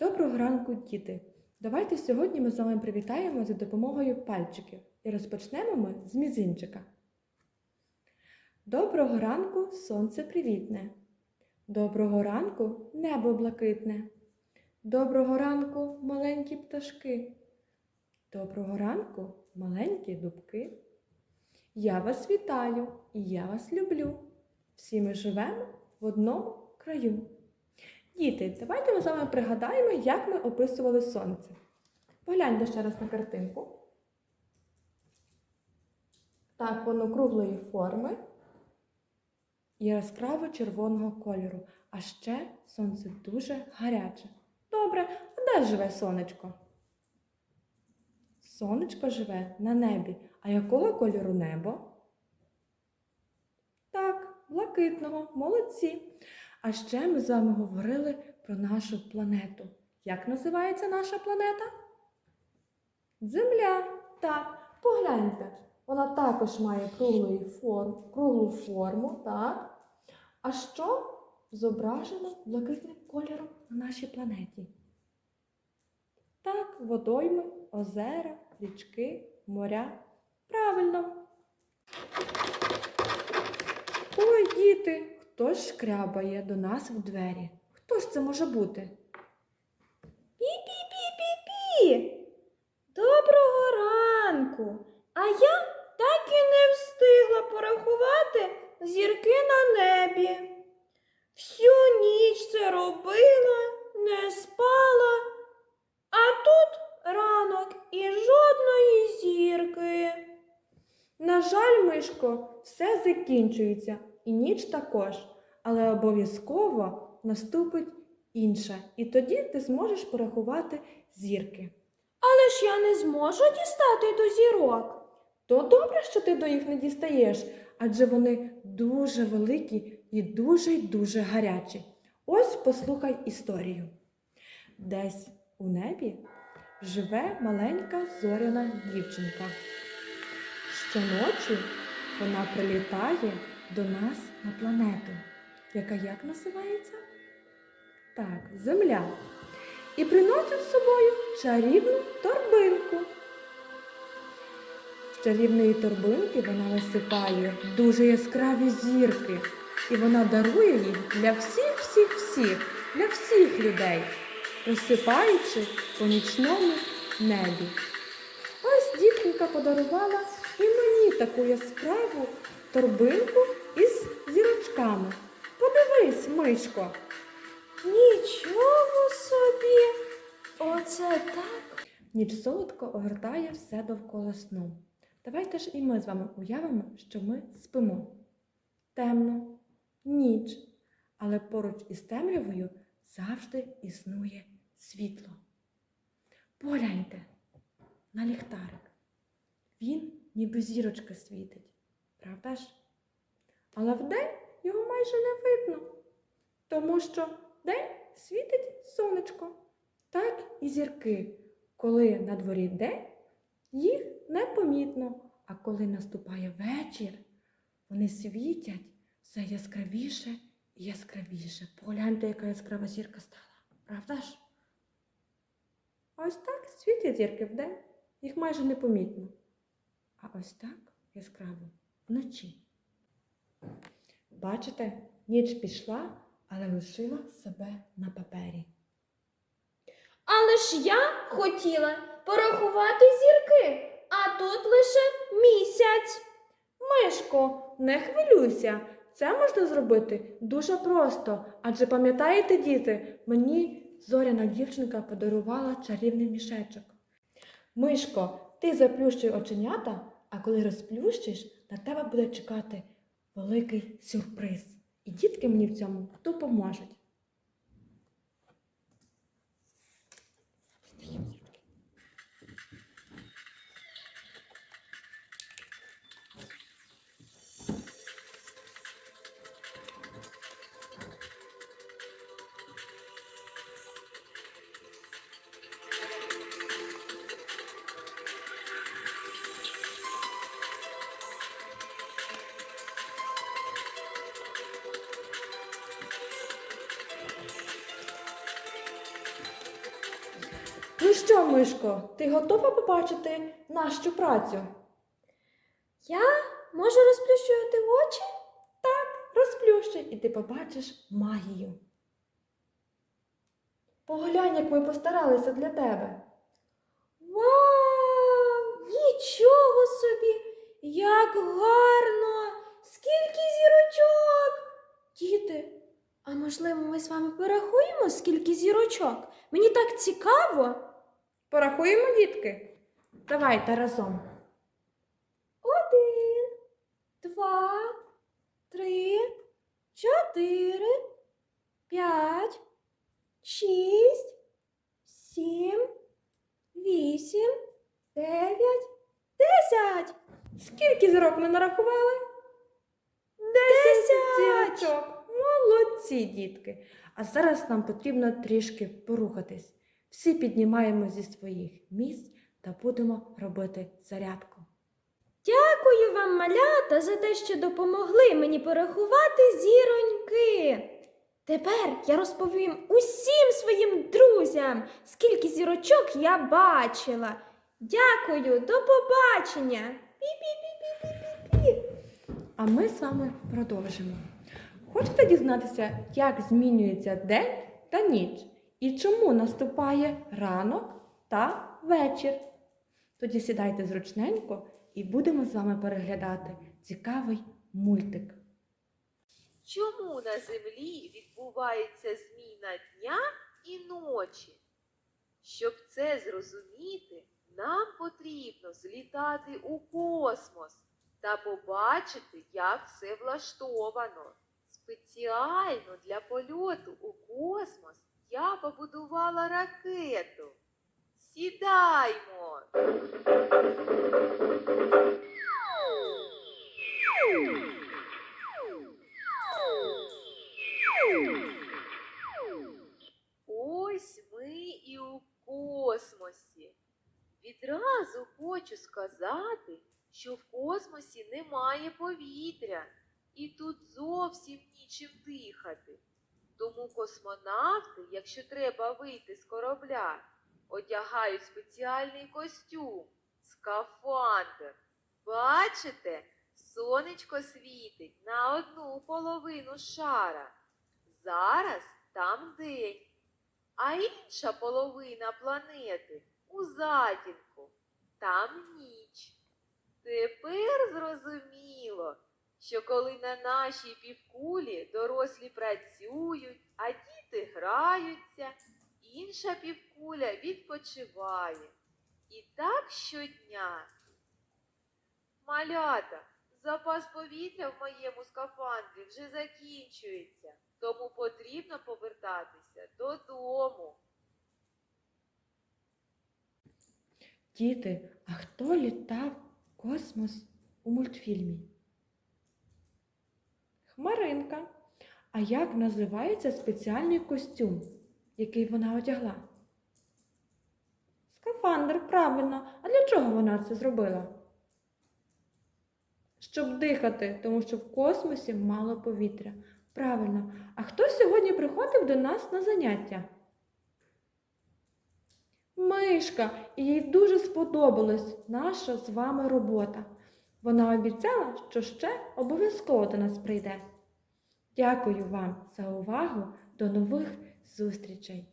Доброго ранку, діти! Давайте сьогодні ми з вами привітаємо за допомогою пальчиків. І розпочнемо ми з мізинчика. Доброго ранку, сонце привітне. Доброго ранку, небо блакитне. Доброго ранку, маленькі пташки. Доброго ранку, маленькі дубки. Я вас вітаю і я вас люблю. Всі ми живемо в одному краю. Діти, давайте ми з вами пригадаємо, як ми описували сонце. Погляньте ще раз на картинку. Так, воно круглої форми і яскраво червоного кольору. А ще сонце дуже гаряче. Добре, а де живе сонечко? Сонечко живе на небі. А якого кольору небо? Так, блакитного. Молодці. А ще ми з вами говорили про нашу планету. Як називається наша планета? Земля. Так, погляньте. Вона також має круглу форму, так? А що зображено блакитним кольором на нашій планеті? Так, водойми, озера, річки, моря. Правильно. Ой, діти, хто ж шкрябає до нас в двері? Хто ж це може бути? Пі-пі-пі-пі-пі! Доброго ранку! А я так і не встигла порахувати зірки на небі. Всю ніч це робила, не спала, а тут ранок і жодної зірки. На жаль, Мишко, все закінчується, і ніч також, але обов'язково наступить інша, і тоді ти зможеш порахувати зірки. Але ж я не зможу дістати до зірок. То добре, що ти до їх не дістаєш, адже вони дуже великі і дуже гарячі. Ось послухай історію. Десь у небі живе маленька зоряна дівчинка. Щоночі вона прилітає до нас на планету, яка як називається? Так, Земля. І приносить з собою чарівну торбинку. З чарівної торбинки вона висипає дуже яскраві зірки. І вона дарує їх для для всіх людей, розсипаючи по нічному небі. Ось дівчинка подарувала і мені таку яскраву торбинку із зірочками. Подивись, Мишко. Нічого собі! Оце так! Ніч солодко огортає все довкола сну. Давайте ж і ми з вами уявимо, що ми спимо. Темно, ніч, але поруч із темрявою завжди існує світло. Погляньте на ліхтарик. Він ніби зірочка світить, правда ж? Але вдень його майже не видно, тому що вдень світить сонечко. Так і зірки. Коли на дворі день, їх непомітно, а коли наступає вечір, вони світять все яскравіше і яскравіше. Погляньте, яка яскрава зірка стала, правда ж? Ось так світять зірки вдень, їх майже непомітно. А ось так яскраво вночі. Бачите, ніч пішла, але лишила себе на папері. Але ж я хотіла порахувати зірки, а тут лише місяць. Мишко, не хвилюйся, це можна зробити дуже просто. Адже пам'ятаєте, діти, мені зоряна дівчинка подарувала чарівний мішечок. Мишко, ти заплющуй оченята, а коли розплющиш, на тебе буде чекати великий сюрприз. І дітки мені в цьому допоможуть. Ну що, Мишко, ти готова побачити нашу працю? Я можу розплющувати очі? Розплющи, і ти побачиш магію. Поглянь, як ми постаралися для тебе. Вау! Нічого собі! Як гарно! Скільки зірочок! Діти, а можливо, ми з вами порахуємо, скільки зірочок? Мені так цікаво. Порахуємо, дітки? Давайте разом. 1, 2, 3, 4, 5, 6, 7, 8, 9, 10. Скільки зірок ми нарахували? 10 зірочок. Молодці, дітки. А зараз нам потрібно трішки порухатись. Всі піднімаємо зі своїх місць та будемо робити зарядку. Дякую вам, малята, за те, що допомогли мені порахувати зіроньки. Тепер я розповім усім своїм друзям, скільки зірочок я бачила. Дякую, до побачення. Пі-пі-пі-пі-пі-пі. А ми з вами продовжимо. Хочете дізнатися, як змінюється день та ніч? І чому наступає ранок та вечір? Тоді сідайте зручненько і будемо з вами переглядати цікавий мультик. Чому на землі відбувається зміна дня і ночі? Щоб це зрозуміти, нам потрібно злітати у космос та побачити, як все влаштовано. Спеціально для польоту у космос я побудувала ракету. Сідаймо! Ось ми і у космосі. Відразу хочу сказати, що в космосі немає повітря, і тут зовсім нічим дихати. Тому космонавти, якщо треба вийти з корабля, одягають спеціальний костюм – скафандр. Бачите, сонечко світить на одну половину шара. Зараз там день, а інша половина планети у затінку, там ніч. Тепер зрозуміло, що коли на нашій півкулі дорослі працюють, а діти граються, інша півкуля відпочиває. І так щодня. Малята, запас повітря в моєму скафандрі вже закінчується, тому потрібно повертатися додому. Діти, а хто літав в космос у мультфільмі? Хмаринка. А як називається спеціальний костюм, який вона одягла? Скафандр, правильно. А для чого вона це зробила? Щоб дихати, тому що в космосі мало повітря. Правильно. А хто сьогодні приходив до нас на заняття? Мишка. І їй дуже сподобалась наша з вами робота. Вона обіцяла, що ще обов'язково до нас прийде. Дякую вам за увагу. До нових зустрічей!